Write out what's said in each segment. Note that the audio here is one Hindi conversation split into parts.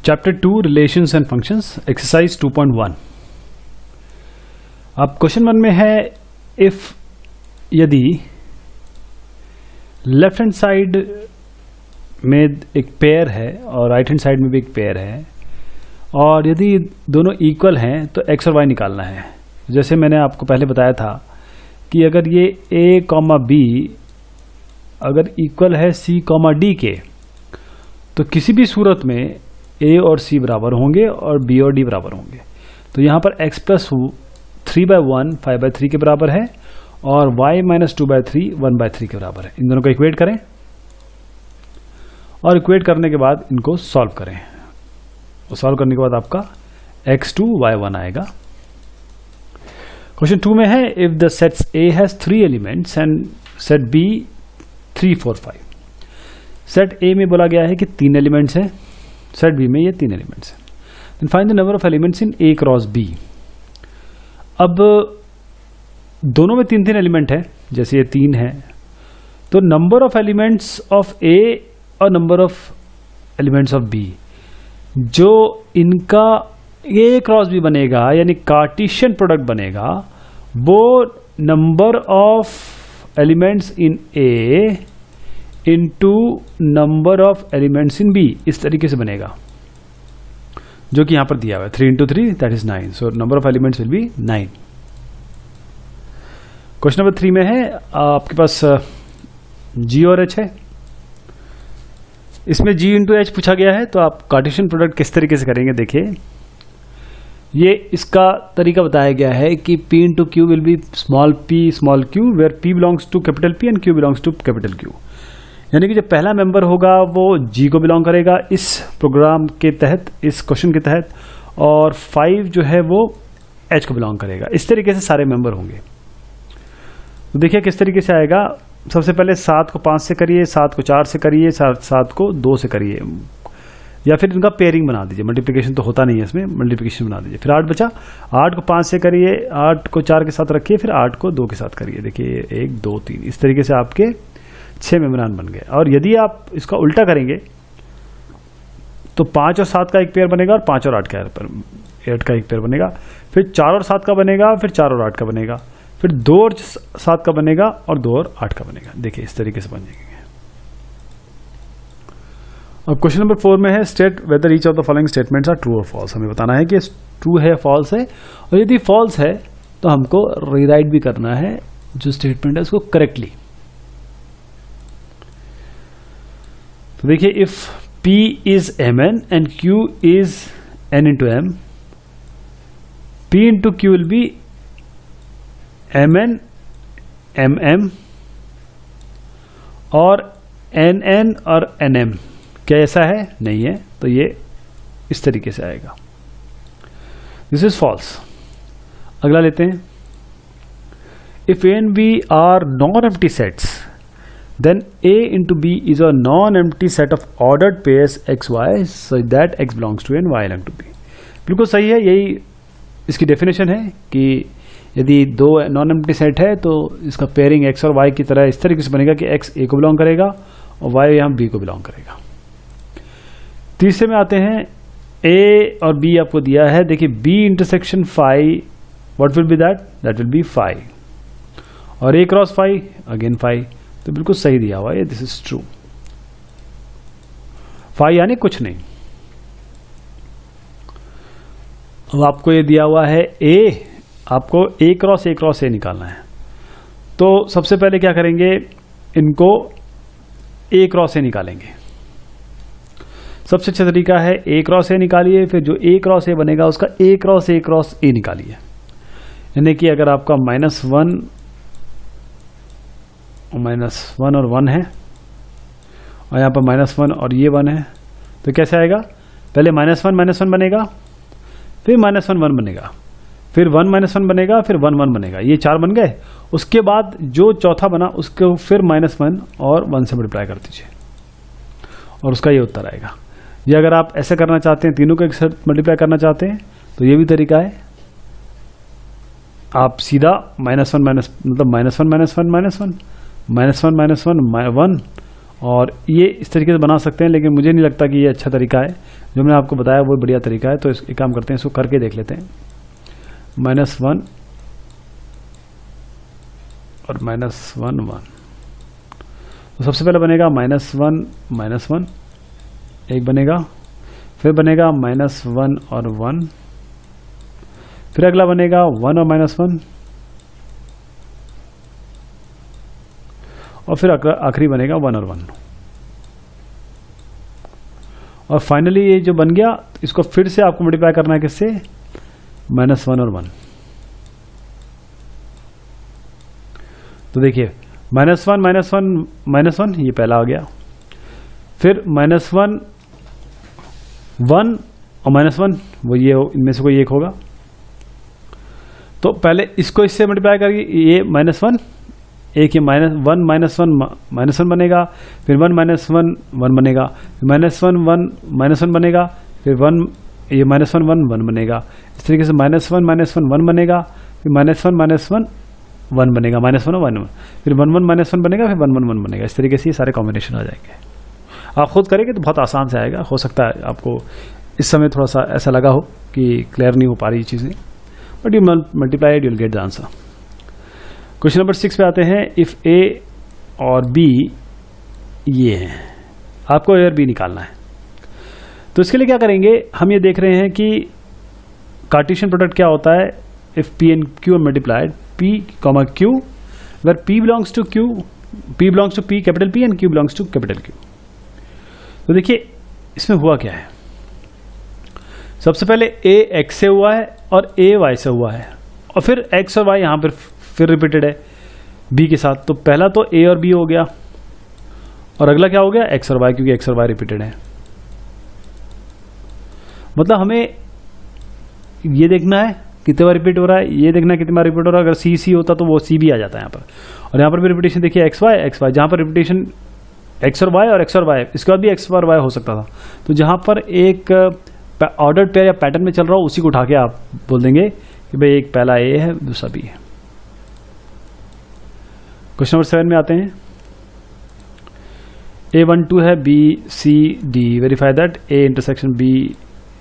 Chapter 2 relations and functions exercise 2.1। अब क्वेश्चन 1 में है इफ यदि लेफ्ट हैंड साइड में एक पेयर है और राइट हैंड साइड में भी एक पेयर है और यदि दोनों इक्वल हैं तो एक्स और वाई निकालना है। जैसे मैंने आपको पहले बताया था कि अगर ये a कॉमा बी अगर इक्वल है c कॉमा डी के तो किसी भी सूरत में a और c बराबर होंगे और b और d बराबर होंगे। तो यहाँ पर x प्लस 3/1 5/3 के बराबर है और y माइनस 2/3 1/3 के बराबर है। इन दोनों को इक्वेट करें और इक्वेट करने के बाद इनको सॉल्व करें। तो सॉल्व करने के बाद आपका x2 y1 आएगा। क्वेश्चन 2 में है if the sets A has 3 elements and set B 3 4 5। Set A में बोला गया है कि 3 एलिमेंट्स हैं, सेट B में ये 3 एलिमेंट्स हैं। Then find the number of elements in A cross B। अब दोनों में 3 एलिमेंट है, जैसे ये 3 है तो number of elements of A और number of elements of B जो इनका A क्रॉस B बनेगा यानी कार्टेशियन प्रोडक्ट बनेगा वो number of elements in A into number of elements in B इस तरीके से बनेगा, जो कि यहां पर दिया हुआ है 3 × 3 that is 9। So number of elements will be 9। Question number 3 में है आपके पास G और H है। इसमें G इंटू H पूछा गया है तो आप कार्टेशियन प्रोडक्ट किस तरीके से करेंगे। देखिए ये इसका तरीका बताया गया है कि P into Q will be small p small q where P belongs to capital P and Q belongs to capital Q। यानी कि जो पहला मेंबर होगा वो G को बिलोंग करेगा इस प्रोग्राम के तहत, इस क्वेश्चन के तहत, और 5 जो है वो H को बिलोंग करेगा। इस तरीके से सारे मेंबर होंगे। तो देखिए किस तरीके से आएगा। सबसे पहले 7 को 5 से करिए, 7 को 4 से करिए, 7 को 2 से करिए, या फिर इनका पेयरिंग बना दीजिए। मल्टीप्लिकेशन तो होता नहीं है इसमें, मल्टीप्लिकेशन बना दीजिए। फिर 8 बचा, 8 को 5 से करिए, 8 को 4 के साथ रखिए, फिर 8 को 2 के साथ करिए। देखिए 1 2 3 इस तरीके से आपके 6 मेंबरान बन गए। और यदि आप इसका उल्टा करेंगे तो 5 और 7 का एक पेयर बनेगा और 5 और 8 का एक पेयर बनेगा। फिर 4 और 7 का बनेगा, फिर 4 और 8 का बनेगा, फिर 2 और 7 का बनेगा और 2 और 8 का बनेगा। देखिए इस तरीके से बन जाएंगे। अब क्वेश्चन नंबर 4 में है state whether each of the following statements are true और फॉल्स। हमें बताना है कि ट्रू है फॉल्स है, और यदि फॉल्स है तो हमको रीराइट भी करना है जो स्टेटमेंट है उसको करेक्टली। तो देखिए if P is mn and Q is n into m, P into Q will B mn mm और nn और nm। क्या ऐसा है? नहीं है। तो ये इस तरीके से आएगा। This is false. अगला लेते हैं। If A and B are non empty sets then A into B is a non-empty set of ordered pairs XY so that X belongs to A and Y belongs to B। बिल्कुल सही है। यही इसकी डेफिनेशन है कि यदि 2 नॉन एम्प्टी सेट है तो इसका पेयरिंग X और Y की तरह इस तरीके से बनेगा कि X A को बिलोंग करेगा और Y यहाँ B को बिलोंग करेगा। तीसरे में आते हैं। A और B आपको दिया है। देखिए B intersection 5 what will be that will be 5 और A क्रॉस 5 अगेन 5। तो बिल्कुल सही दिया हुआ है। This is true. 5 यानी कुछ नहीं। अब आपको ये दिया हुआ है A, आपको A क्रॉस A निकालना है। तो सबसे पहले क्या करेंगे, इनको A क्रॉस A निकालेंगे। सबसे अच्छा तरीका है A क्रॉस A निकालिए, फिर जो A क्रॉस A बनेगा उसका A क्रॉस A निकालिए। यानी कि अगर आपका -1 और 1 है और यहाँ पर -1 और ये 1 है तो कैसे आएगा? पहले -1 बनेगा, फिर -1 1 बनेगा, फिर 1 -1 बनेगा, फिर 1 1 बनेगा। ये 4 बन गए। उसके बाद जो चौथा बना उसको फिर -1 और 1 से मल्टीप्लाई कर दीजिए और उसका ये उत्तर आएगा। ये अगर आप ऐसे करना चाहते हैं, तीनों को एक साथ मल्टीप्लाई करना चाहते हैं तो ये भी तरीका है। आप सीधा -1 -1 -1 -1 -1 1 और ये इस तरीके से बना सकते हैं, लेकिन मुझे नहीं लगता कि ये अच्छा तरीका है। जो मैंने आपको बताया वो बढ़िया तरीका है। तो एक काम करते हैं, इसको करके देख लेते हैं। -1 और -1 1। तो सबसे पहले बनेगा -1 -1 एक बनेगा, फिर बनेगा -1 और 1, फिर अगला बनेगा 1 और -1, और फिर आखिरी बनेगा 1 और 1। और फाइनली ये जो बन गया, इसको फिर से आपको मल्टीप्लाई करना है किससे? -1 और 1। तो देखिए -1 -1 ये पहला आ गया, फिर -1 1 और -1 वो ये इनमें से कोई एक होगा। तो पहले इसको इससे मल्टीप्लाई करके ये -1 एक, ये -1 बनेगा, फिर 1 -1 1 बनेगा, -1 1 बनेगा, फिर 1 ये -1 1 बनेगा। इस तरीके से -1 1 बनेगा, फिर -1 1 बनेगा, -1 और 1 फिर 1 1 बनेगा, फिर 1 1 बनेगा। इस तरीके से ये सारे कॉम्बिनेशन आ जाएंगे। आप खुद करेंगे तो बहुत आसान से आएगा। हो सकता है आपको इस समय थोड़ा सा ऐसा लगा हो कि क्लियर नहीं हो पा रही चीज़ें, but you multiply it, you will get the answer. Question number 6 पे आते हैं। इफ़ ए और बी ये हैं, आपको ए और बी निकालना है। तो इसके लिए क्या करेंगे, हम ये देख रहे हैं कि कार्टेशियन प्रोडक्ट क्या होता है। If P and Q R multiplied, P, Q, where P belongs to Q, P belongs to P capital P and Q belongs to capital Q। तो देखिए इसमें हुआ क्या है। सबसे पहले A X से हुआ है और A Y से हुआ है, और फिर X और Y यहाँ पर फिर रिपीटेड है B के साथ। तो पहला तो A और B हो गया, और अगला क्या हो गया? X और Y, क्योंकि X और Y रिपीटेड है। मतलब हमें ये देखना है कितने बार रिपीट हो रहा है, ये देखना है कितनी बार रिपीट हो रहा है। अगर सी सी होता तो वो सी भी आ जाता है यहाँ पर, और यहाँ पर भी रिपीटेशन देखिए एक्स वाई, जहाँ पर रिपीटेशन एक्स और वाई और एक्स और वाई, इसके बाद भी एक्स और वाई हो सकता था। तो जहाँ पर एक ऑर्डर्ड पेयर या पैटर्न में चल रहा हो, उसी को उठा के आप बोल देंगे कि भाई एक पहला ए है, दूसरा बी है। क्वेश्चन नंबर 7 में आते हैं। A12 है, B C D, verify that A intersection B,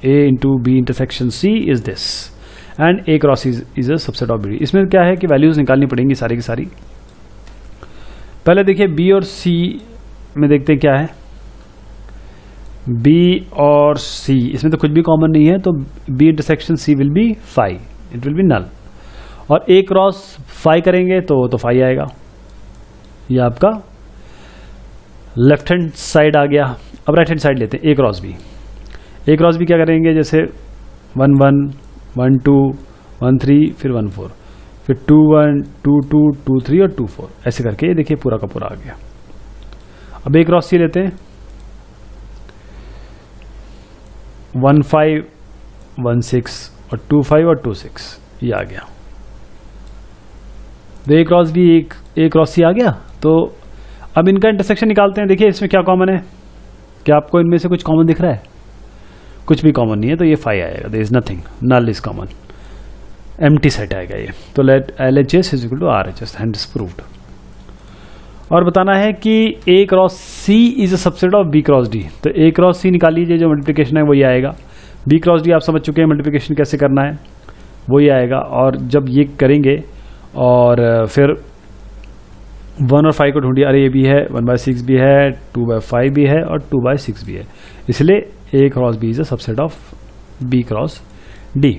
A into B intersection C is this, and A cross is a subset of B। इसमें क्या है कि वैल्यूज निकालनी पड़ेंगी सारी की सारी। पहले देखिए B और C में देखते हैं क्या है। B और C इसमें तो कुछ भी कॉमन नहीं है, तो B intersection C will be phi, it will be null. और A क्रॉस फाई करेंगे तो फाई आएगा। ये आपका लेफ्ट हैंड साइड आ गया। अब राइट हैंड साइड लेते हैं, A क्रॉस B क्या करेंगे, जैसे 1 1 1 2 1 3 फिर 1 4 फिर 2 1 2 2 2 3 और 2 4, ऐसे करके देखिए पूरा का पूरा आ गया। अब A क्रॉस C लेते हैं, 1 5 1 6 और 2 5 और 2 6, ये आ गया। तो A cross B A cross C आ गया। तो अब इनका इंटरसेक्शन निकालते हैं। देखिए इसमें क्या कॉमन है, क्या आपको इनमें से कुछ कॉमन दिख रहा है? कुछ भी कॉमन नहीं है, तो ये 5 आएगा। There is nothing, null is common, empty set आएगा ये। तो let LHS is equal to RHS, and is proved. और बताना है कि A cross C is a subset of B cross D। तो A क्रॉस C निकाल लीजिए, जो मल्टीप्लिकेशन है वही आएगा। B क्रॉस D आप समझ चुके हैं मल्टीप्लिकेशन कैसे करना है, वही आएगा। और जब ये करेंगे और फिर 1 और 5 को ढूंढिए, अरे ये भी है, 1/6 भी है, 2/5 भी है और 2/6 भी है, इसलिए A cross B is a subset of B cross D।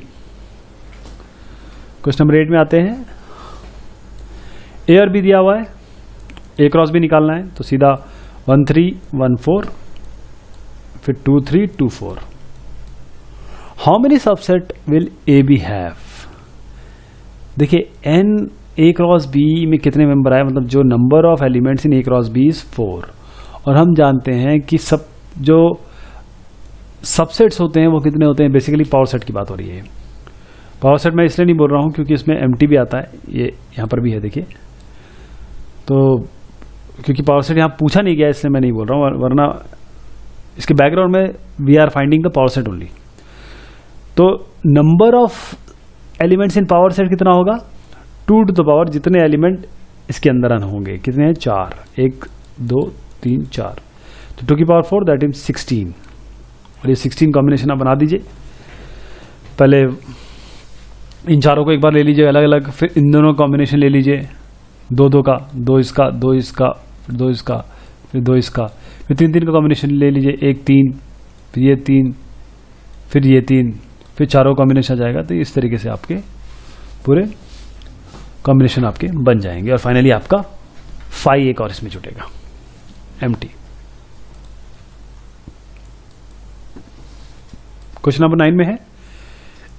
Question number 8 में आते हैं। A और B दिया हुआ है, A क्रॉस B निकालना है, तो सीधा 1 3 1 4 फिर 2 3 2 4। How many subset will A B have? देखिए n A क्रॉस B में कितने मेंबर आए, मतलब जो number of elements in A cross B is 4। और हम जानते हैं कि सब जो सबसेट्स होते हैं वो कितने होते हैं। बेसिकली पावर सेट की बात हो रही है। पावर सेट मैं इसलिए नहीं बोल रहा हूँ क्योंकि इसमें एम्प्टी भी आता है, ये यहाँ पर भी है देखिए। तो क्योंकि पावर सेट यहाँ पूछा नहीं गया इसलिए मैं नहीं बोल रहा हूँ, वरना इसके बैकग्राउंड में we are finding the power set only. तो number of elements in power set कितना होगा, 2 टू द पावर जितने एलिमेंट इसके अंदर होंगे, कितने हैं 4, 1 2 3 4, तो 2 की पावर 4 दैट इज 16, और ये 16 कॉम्बिनेशन आप बना दीजिए। पहले इन चारों को एक बार ले लीजिए अलग अलग, फिर इन दोनों कॉम्बिनेशन ले लीजिए, 2 का, 2 इसका, 2 इसका, फिर 2 इसका, फिर 2 इसका, फिर 3 का कॉम्बिनेशन ले लीजिए, 1 3, फिर ये 3, फिर ये 3, फिर चारों कॉम्बिनेशन आ जाएगा। तो इस तरीके से आपके पूरे कॉम्बिनेशन आपके बन जाएंगे, और फाइनली आपका 5 एक और इसमें जुटेगा, एम्प्टी। क्वेश्चन नंबर 9 में है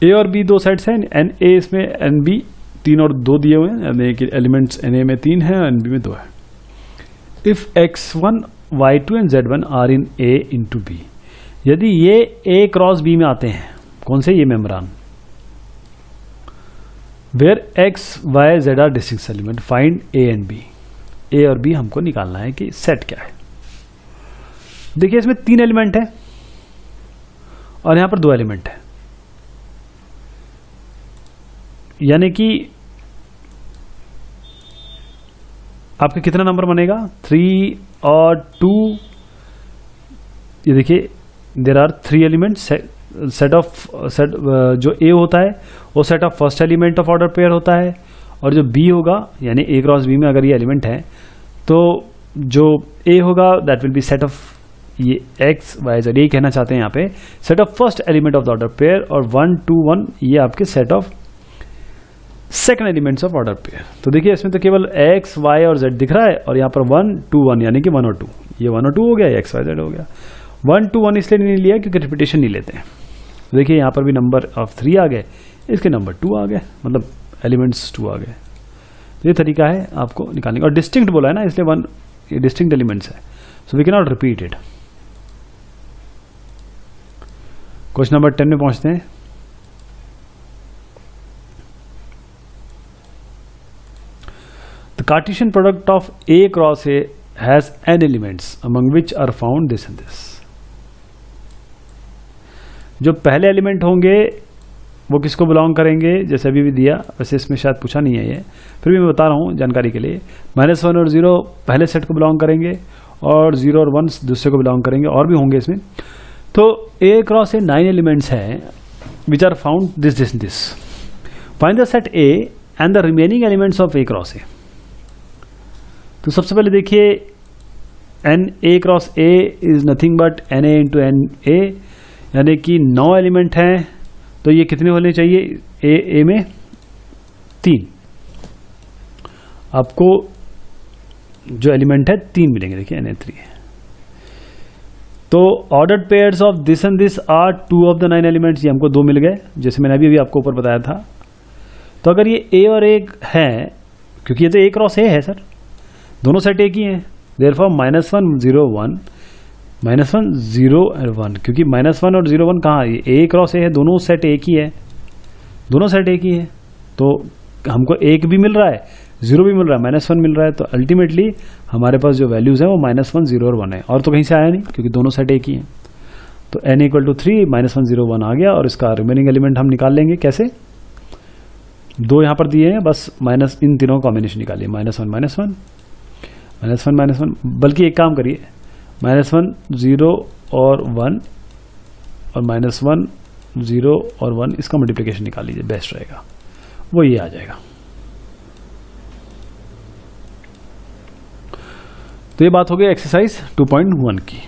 ए और बी 2 सेट्स हैं, एन ए इसमें, एन बी 3 और 2 दिए हुए हैं, यानी कि एलिमेंट्स एन ए में 3 है, एन बी में 2 है। If x1 y2 and z1 are in A into B, यदि ये ए क्रॉस बी में आते हैं, कौन से, ये membrane, where x y z are distinct element, find a and b. A और बी हमको निकालना है कि सेट क्या है। देखिए इसमें 3 एलिमेंट है और यहां पर 2 एलिमेंट है, यानी कि आपका कितना नंबर बनेगा, 3 और 2, ये देखिए देर आर 3 एलिमेंट्स, सेट जो ए होता है वो set of first element of order pair होता है, और जो बी होगा यानी ए क्रॉस बी में अगर ये एलिमेंट है तो जो ए होगा that will be set of, ये एक्स वाई जेड, ये कहना चाहते हैं यहाँ पे, set of first element of the order pair, और 1 2 1 ये आपके set of second elements of order pair. तो देखिए इसमें तो केवल एक्स वाई और जेड दिख रहा है, और यहाँ पर 1 2 1 यानी कि 1 और 2, ये 1 और 2 हो गया, एक्स वाई जेड हो गया। 1 2 1 इसलिए नहीं लिया क्योंकि रिपीटेशन नहीं लेते हैं। देखिए यहाँ पर भी नंबर ऑफ 3 आ गए, इसके नंबर 2 आ गए, मतलब एलिमेंट्स 2 आ गए। तो ये तरीका है आपको निकालने का, और डिस्टिंक्ट बोला है ना, इसलिए 1 ये डिस्टिंक्ट एलिमेंट्स है, so we can not repeat it. Question number 10 में पहुंचते हैं। The Cartesian product of A cross A has n elements among which are found this and this. जो पहले एलिमेंट होंगे वो किसको बिलोंग करेंगे, जैसे अभी भी दिया, वैसे इसमें शायद पूछा नहीं है ये, फिर भी मैं बता रहा हूँ जानकारी के लिए। -1 और 0 पहले सेट को बिलोंग करेंगे, और 0 और 1 दूसरे को बिलोंग करेंगे, और भी होंगे इसमें। तो ए क्रॉस ए 9 एलिमेंट्स हैं which are found this this this. Find the set A and the remaining elements of A cross A. तो सबसे पहले देखिए n A cross A is nothing but n A into n A, यानी कि 9 एलिमेंट हैं, तो ये कितने होने चाहिए, ए में 3, आपको जो एलिमेंट है 3 मिलेंगे, देखिए Na3। तो ordered pairs of this and this are 2 of the 9 elements, ये हमको 2 मिल गए, जैसे मैंने अभी आपको ऊपर बताया था। तो अगर ये ए और ए है, क्योंकि ये तो ए क्रॉस ए है सर, दोनों सेट एक ही हैं, देयरफॉर -1 0 1 -1 0 और 1, क्योंकि -1 और 0 1 कहाँ, ए क्रॉस ए है, दोनों सेट एक ही है, दोनों सेट एक ही है। तो हमको 1 भी मिल रहा है, 0 भी मिल रहा है, -1 मिल रहा है, तो अल्टीमेटली हमारे पास जो वैल्यूज हैं वो -1 0 और 1 है, और तो कहीं से आया नहीं क्योंकि दोनों सेट एक ही हैं। तो n = 3 -1 0 1 आ गया, और इसका रिमेनिंग एलिमेंट हम निकाल लेंगे कैसे, 2 यहाँ पर दिए हैं, बस माइनस इन तीनों कॉम्बिनेशन निकालिए, -1 -1, बल्कि एक काम करिए, -1 0 और 1 और -1 0 और 1, इसका मल्टीप्लिकेशन निकाल लीजिए, बेस्ट रहेगा, वो ये आ जाएगा। तो ये बात हो गई एक्सरसाइज 2.1 की।